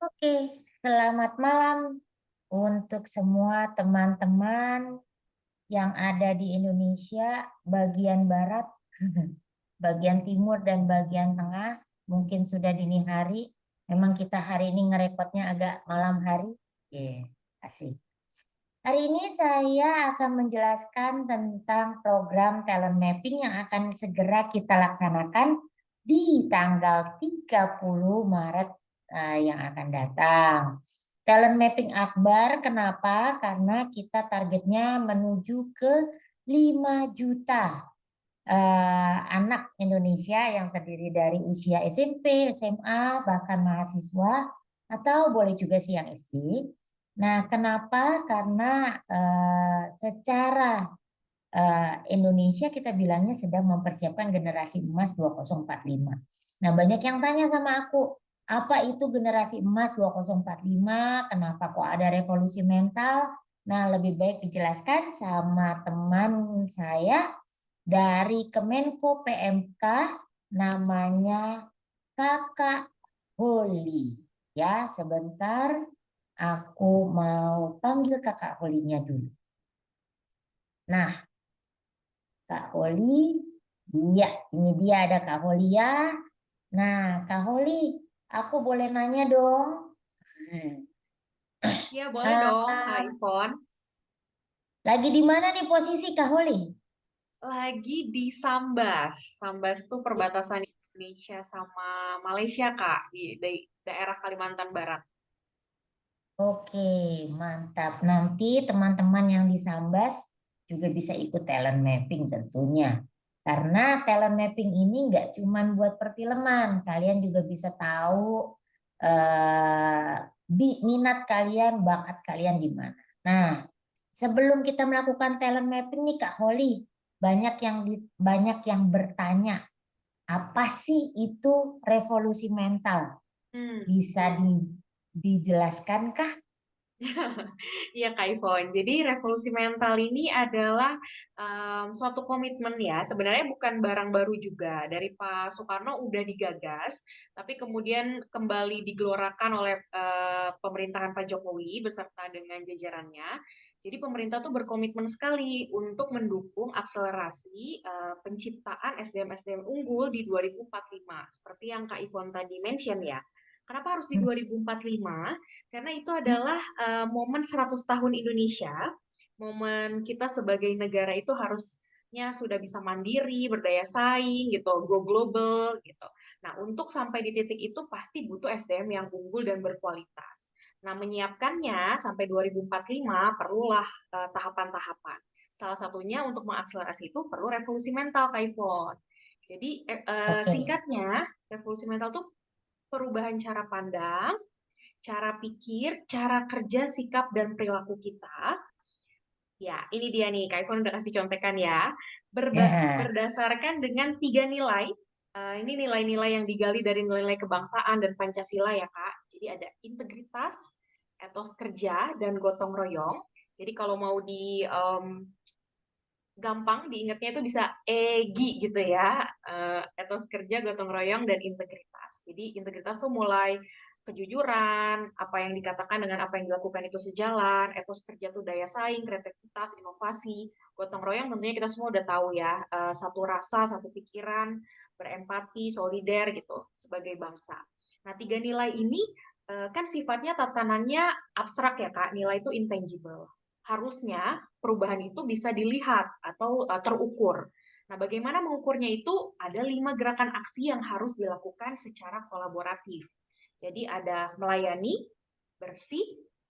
Oke, selamat malam untuk semua teman-teman yang ada di Indonesia, bagian barat, bagian timur, dan bagian tengah. Mungkin sudah dini hari. Memang kita hari ini ngerekodnya agak malam hari. Asik. Hari ini saya akan menjelaskan tentang program talent mapping yang akan segera kita laksanakan di tanggal 30 Maret yang akan datang. Talent mapping Akbar, kenapa? Karena kita targetnya menuju ke 5 juta anak Indonesia yang terdiri dari usia SMP, SMA, bahkan mahasiswa, atau boleh juga sih yang SD. Nah, kenapa? Karena secara Indonesia kita bilangnya sedang mempersiapkan generasi emas 2045. Nah, banyak yang tanya sama aku, apa itu generasi emas 2045? Kenapa kok ada revolusi mental? Nah, lebih baik dijelaskan sama teman saya dari Kemenko PMK, namanya Kakak Holi. Ya, sebentar aku mau panggil Kakak Holinya dulu. Nah, Kak Holi, ini dia ada Kak Holi ya. Nah, Kak Holi, aku boleh nanya dong. Iya, boleh dong, Kak Eh, Ivon. lagi di mana nih posisi Kak Holi? Lagi di Sambas. Sambas tuh perbatasan Indonesia sama Malaysia, Kak, di daerah Kalimantan Barat. Oke, mantap. Nanti teman-teman yang di Sambas juga bisa ikut talent mapping tentunya. Karena talent mapping ini nggak cuman buat perfilman, kalian juga bisa tahu eh, minat kalian, bakat kalian di mana. Nah, sebelum kita melakukan talent mapping nih Kak Holly, banyak yang bertanya, apa sih itu revolusi mental? Hmm. Bisa dijelaskan kah? Iya, Kak Ivon. Jadi revolusi mental ini adalah suatu komitmen ya. Sebenarnya bukan barang baru juga. Dari Pak Soekarno udah digagas, tapi kemudian kembali digelorakan oleh pemerintahan Pak Jokowi beserta dengan jajarannya. Jadi pemerintah tuh berkomitmen sekali untuk mendukung akselerasi penciptaan SDM-SDM unggul di 2045. Seperti yang Kak Ivon tadi mention ya. Kenapa harus di 2045? Karena itu adalah momen 100 tahun Indonesia, momen kita sebagai negara itu harusnya sudah bisa mandiri, berdaya saing gitu, go global gitu. Nah, untuk sampai di titik itu pasti butuh SDM yang unggul dan berkualitas. Nah, menyiapkannya sampai 2045 perlulah tahapan-tahapan. Salah satunya untuk mengakselerasi itu perlu revolusi mental, Kak Ivon. Jadi, Oke. singkatnya, revolusi mental itu perubahan cara pandang, cara pikir, cara kerja, sikap, dan perilaku kita. Ya, ini dia nih, Kak Ivon udah kasih contekan ya. Berdasarkan dengan tiga nilai, ini nilai-nilai yang digali dari nilai-nilai kebangsaan dan Pancasila ya, Kak. Jadi ada integritas, etos kerja, dan gotong royong. Jadi kalau mau di gampang diingatnya itu bisa EGI gitu ya, etos kerja, gotong royong, dan integritas. Jadi integritas tuh mulai kejujuran, apa yang dikatakan dengan apa yang dilakukan itu sejalan, etos kerja tuh daya saing, kreativitas, inovasi, gotong royong tentunya kita semua udah tahu ya, satu rasa, satu pikiran, berempati, solider gitu sebagai bangsa. Nah, tiga nilai ini kan sifatnya tatanannya abstrak ya Kak, nilai itu intangible. Harusnya perubahan itu bisa dilihat atau terukur. Nah, bagaimana mengukurnya itu? Ada 5 gerakan aksi yang harus dilakukan secara kolaboratif. Jadi ada melayani, bersih,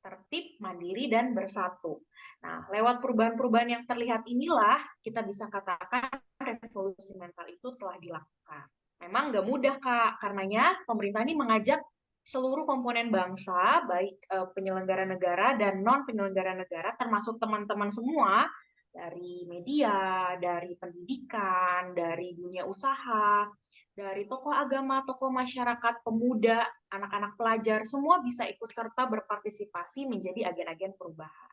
tertib, mandiri, dan bersatu. Nah, lewat perubahan-perubahan yang terlihat inilah kita bisa katakan revolusi mental itu telah dilakukan. Memang nggak mudah, Kak. Karenanya pemerintah ini mengajak seluruh komponen bangsa, baik penyelenggara negara dan non penyelenggara negara, termasuk teman-teman semua dari media, dari pendidikan, dari dunia usaha, dari tokoh agama, tokoh masyarakat, pemuda, anak-anak pelajar, semua bisa ikut serta berpartisipasi menjadi agen-agen perubahan.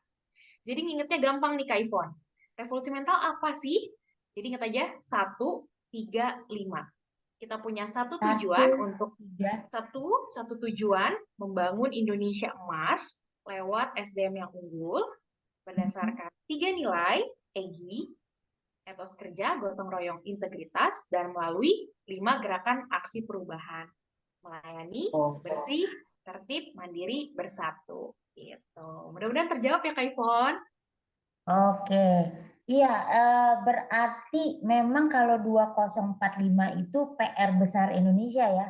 Jadi ngingetnya gampang nih Kak Ivon. Revolusi mental apa sih? Jadi ingat aja, 1, 3, 5. Kita punya satu Satu, tujuan untuk tiga. satu tujuan membangun Indonesia emas lewat SDM yang unggul berdasarkan 3 nilai EGI, etos kerja, gotong royong, integritas, dan melalui 5 gerakan aksi perubahan. Melayani, Oh. bersih, tertib, mandiri, bersatu. Gitu. Mudah-mudahan terjawab ya Kak Ivon. Oke, iya, berarti memang kalau 2045 itu PR besar Indonesia ya.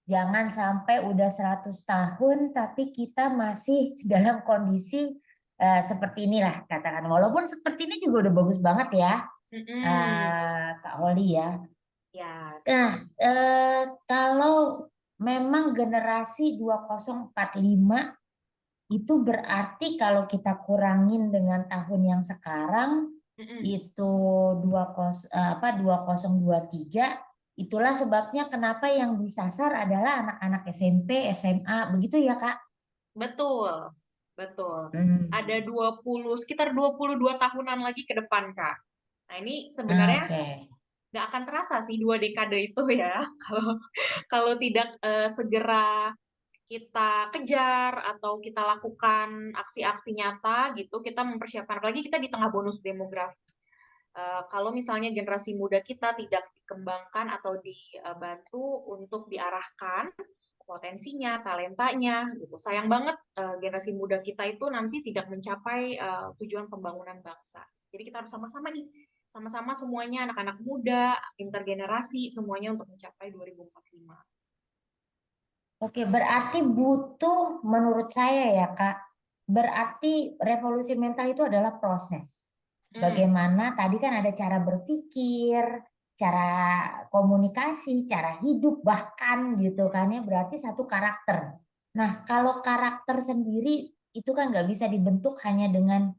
Jangan sampai udah 100 tahun tapi kita masih dalam kondisi seperti inilah katakan. Walaupun seperti ini juga udah bagus banget ya, Kak Oli ya. Ya, Nah, kalau memang generasi 2045 itu berarti kalau kita kurangin dengan tahun yang sekarang itu 2023, itulah sebabnya kenapa yang disasar adalah anak-anak SMP, SMA, begitu ya Kak? betul. Betul. Hmm. Ada sekitar 22 tahunan lagi ke depan, Kak. Nah, ini sebenarnya Oke. nggak akan terasa sih 2 dekade itu ya, kalau kalau tidak segera kita kejar atau kita lakukan aksi-aksi nyata gitu, kita mempersiapkan, apalagi kita di tengah bonus demografi. Kalau misalnya generasi muda kita tidak dikembangkan atau dibantu untuk diarahkan potensinya, talentanya, gitu. Sayang banget generasi muda kita itu nanti tidak mencapai tujuan pembangunan bangsa. Jadi kita harus sama-sama nih, sama-sama semuanya anak-anak muda, intergenerasi, semuanya untuk mencapai 2045. Oke, berarti butuh menurut saya ya Kak, berarti revolusi mental itu adalah proses. Bagaimana tadi kan ada cara berpikir, cara komunikasi, cara hidup bahkan gitu kan ya, berarti satu karakter. Nah, kalau karakter sendiri itu kan nggak bisa dibentuk hanya dengan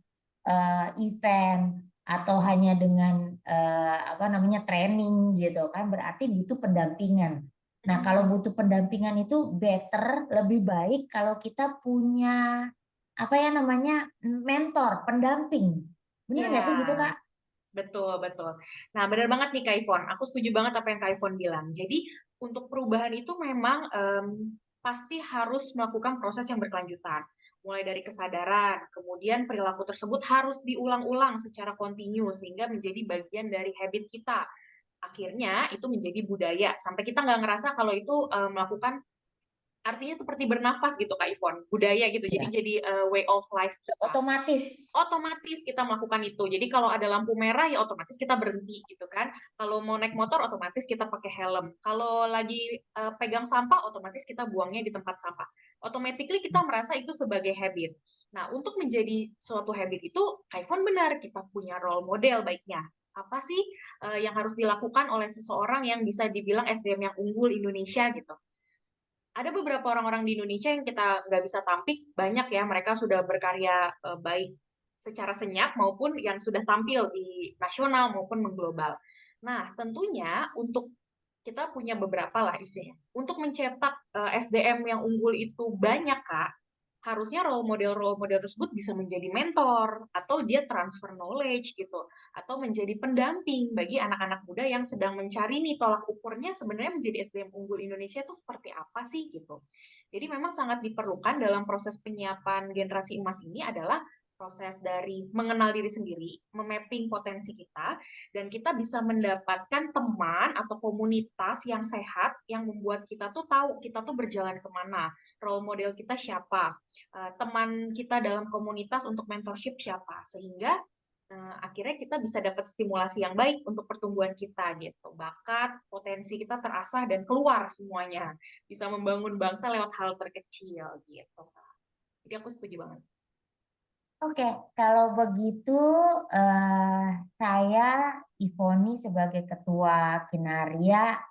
event atau hanya dengan apa namanya training gitu kan, berarti butuh pendampingan. Nah, kalau butuh pendampingan itu better, lebih baik kalau kita punya apa ya namanya mentor, pendamping. Bener nggak sih gitu, Ya, Kak? betul, betul. Nah, benar banget nih Kak Ivon. Aku setuju banget apa yang Kak Ivon bilang. Jadi, untuk perubahan itu memang pasti harus melakukan proses yang berkelanjutan. Mulai dari kesadaran, kemudian perilaku tersebut harus diulang-ulang secara kontinu sehingga menjadi bagian dari habit kita. Akhirnya itu menjadi budaya. Sampai kita nggak ngerasa kalau itu melakukan, artinya seperti bernafas gitu Kak Ivon, budaya gitu. Jadi Iya. way of life kita. Otomatis. Otomatis kita melakukan itu. Jadi kalau ada lampu merah ya otomatis kita berhenti gitu kan. Kalau mau naik motor otomatis kita pakai helm. Kalau lagi pegang sampah otomatis kita buangnya di tempat sampah. Automatically kita merasa itu sebagai habit. Nah, untuk menjadi suatu habit itu, Kaifon benar, kita punya role model baiknya. Apa sih yang harus dilakukan oleh seseorang yang bisa dibilang SDM yang unggul Indonesia gitu? Ada beberapa orang-orang di Indonesia yang kita nggak bisa tampik, banyak ya, mereka sudah berkarya baik secara senyap maupun yang sudah tampil di nasional maupun mengglobal. Nah, tentunya untuk kita punya beberapa lah istilahnya. Untuk mencetak SDM yang unggul itu banyak, Kak, harusnya role model tersebut bisa menjadi mentor atau dia transfer knowledge gitu atau menjadi pendamping bagi anak-anak muda yang sedang mencari nih tolak ukurnya sebenarnya menjadi SDM unggul Indonesia itu seperti apa sih gitu. Jadi memang sangat diperlukan dalam proses penyiapan generasi emas ini adalah proses dari mengenal diri sendiri, memapping potensi kita, dan kita bisa mendapatkan teman atau komunitas yang sehat yang membuat kita tuh tahu kita tuh berjalan kemana, role model kita siapa, teman kita dalam komunitas untuk mentorship siapa, sehingga akhirnya kita bisa dapat stimulasi yang baik untuk pertumbuhan kita gitu. Bakat, potensi kita terasah dan keluar semuanya. Bisa membangun bangsa lewat hal terkecil gitu. Jadi aku setuju banget. Oke, kalau begitu saya Ivoni sebagai ketua Kinaria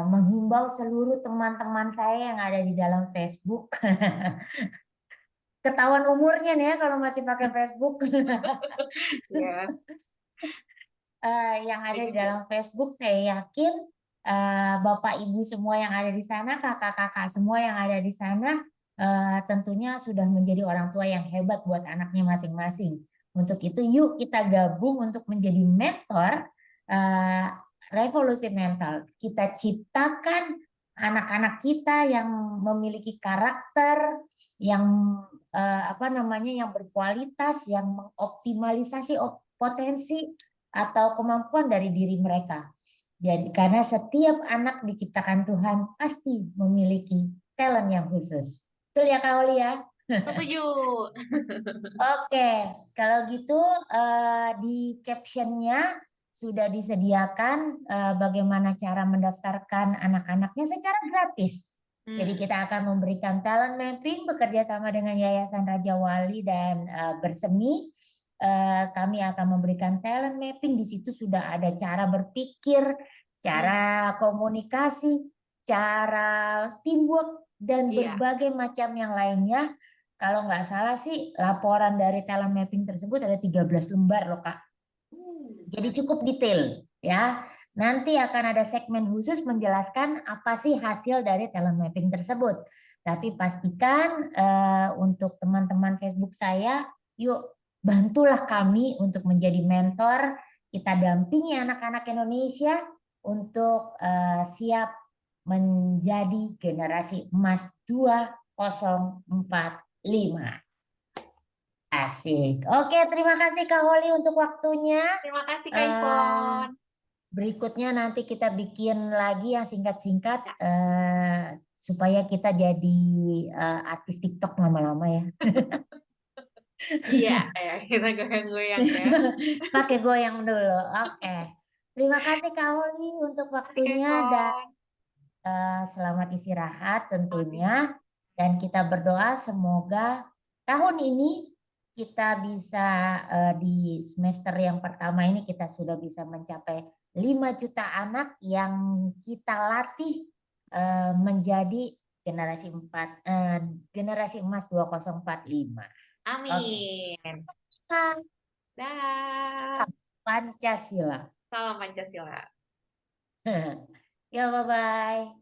menghimbau seluruh teman-teman saya yang ada di dalam Facebook. Ketahuan umurnya nih ya kalau masih pakai Facebook. Ya, Yang ada saya di juga. dalam Facebook, saya yakin Bapak Ibu semua yang ada di sana, kakak-kakak semua yang ada di sana, tentunya sudah menjadi orang tua yang hebat buat anaknya masing-masing. Untuk itu, yuk kita gabung untuk menjadi mentor revolusi mental. Kita ciptakan anak-anak kita yang memiliki karakter, yang yang berkualitas, yang mengoptimalisasi potensi atau kemampuan dari diri mereka. Jadi karena setiap anak diciptakan Tuhan pasti memiliki talent yang khusus. Betul ya Kak Oli ya? Setuju. Oke, kalau gitu di captionnya sudah disediakan bagaimana cara mendaftarkan anak-anaknya secara gratis. Jadi kita akan memberikan talent mapping bekerja sama dengan Yayasan Raja Wali dan Bersemi. Kami akan memberikan talent mapping. Di situ sudah ada cara berpikir, cara komunikasi, cara teamwork, dan Iya. berbagai macam yang lainnya. Kalau nggak salah sih laporan dari talent mapping tersebut ada 13 lembar loh Kak. Jadi cukup detail ya. Nanti akan ada segmen khusus menjelaskan apa sih hasil dari talent mapping tersebut. Tapi pastikan untuk teman-teman Facebook saya, yuk bantulah kami untuk menjadi mentor. Kita dampingi anak-anak Indonesia untuk siap menjadi generasi emas 2045. Asik. Oke, terima kasih Kak Holi untuk waktunya. Terima kasih Kak Eh, Ivon. Berikutnya nanti kita bikin lagi yang singkat-singkat supaya kita jadi artis TikTok lama-lama ya. Iya, ya, kita goyang-goyang ya. Pakai goyang dulu. Oke. Terima kasih Kak Holi untuk Terima kasih Kak waktunya dan Ivon. selamat istirahat Selamat tentunya. istirahat. Dan kita berdoa semoga tahun ini kita bisa di semester yang pertama ini kita sudah bisa mencapai 5 juta anak yang kita latih menjadi generasi emas 2045. Oke. Amin. Salam Dah. Pancasila. Salam Pancasila. Ya, bye-bye.